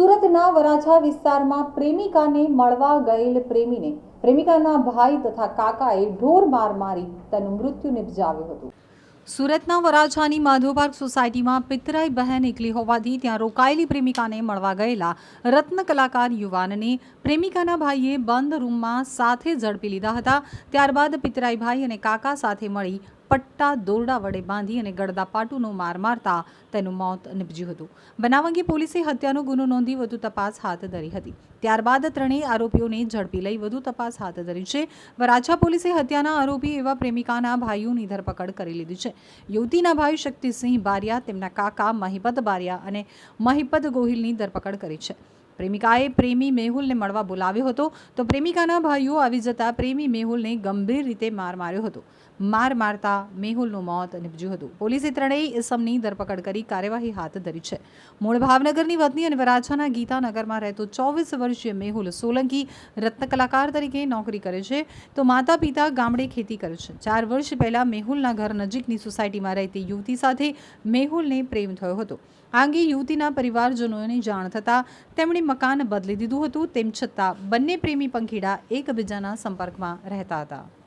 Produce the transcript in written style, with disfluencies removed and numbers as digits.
સુરતના વરાછા વિસ્તારમાં પ્રેમિકાને મળવા ગયેલ પ્રેમીને પ્રેમિકાના ભાઈ તથા કાકાએ ઢોર માર મારી તેનું મૃત્યુ નિપજાવ્યું હતું। સુરતના વરાછાની માધવ પાર્ક સોસાયટીમાં પિતરાઈ બહેન એકલી હોવાથી ત્યાં રોકાયેલી પ્રેમિકાને મળવા ગયેલા રત્ન કલાકાર યુવાનને પ્રેમિકાના ભાઈએ બંધ રૂમમાં સાથે ઝડપી લીધા હતા। ત્યારબાદ પિતરાઈ ભાઈ અને કાકા સાથે મળી પટ્ટા દોરડા વડે બાંધી અને ગળદાપાટુનો માર મારતા તેનું મોત નિપજ્યું હતું। બનાવ અંગે પોલીસે હત્યાનો ગુનો નોંધી વધુ તપાસ હાથ ધરી હતી। ત્યારબાદ ત્રણેય આરોપીઓને ઝડપી લઈ વધુ તપાસ હાથ ધરી છે। વરાછા પોલીસે હત્યાના આરોપી એવા પ્રેમિકાના ભાઈઓની ધરપકડ કરી લીધી છે। યુવતીના ભાઈ શક્તિસિંહ બારિયા, તેમના કાકા મહિપત બારિયા અને મહિપત ગોહિલની ધરપકડ કરી છે। પ્રેમિકાએ પ્રેમી મેહુલને મળવા બોલાવ્યો હતો તો પ્રેમિકાના ભાઈઓ આવી જતા પ્રેમી મેહુલને ગંભીર રીતે માર માર્યો હતો। માર મારતા મેહુલનું મોત નિપજ્યું હતું। પોલીસે ત્રણેય ઇસમની ધરપકડ કરી કાર્યવાહી હાથ ધરી છે। મૂળ ભાવનગરની વતની અને વરાછાના ગીતાનગરમાં રહેતો 24 વર્ષીય મેહુલ સોલંકી રત્ન કલાકાર તરીકે નોકરી કરે છે તો માતા પિતા ગામડે ખેતી કરે છે। 4 વર્ષ પહેલા મેહુલના ઘર નજીકની સોસાયટીમાં રહેતી યુવતી સાથે મેહુલને પ્રેમ થયો હતો। આ અંગે યુવતીના પરિવારજનોને જાણ થતાં તેમણે મકાન બદલી દીધું હતું। તેમ છતાં બંને પ્રેમી પંખીડા એકબીજાના સંપર્કમાં રહેતા હતા।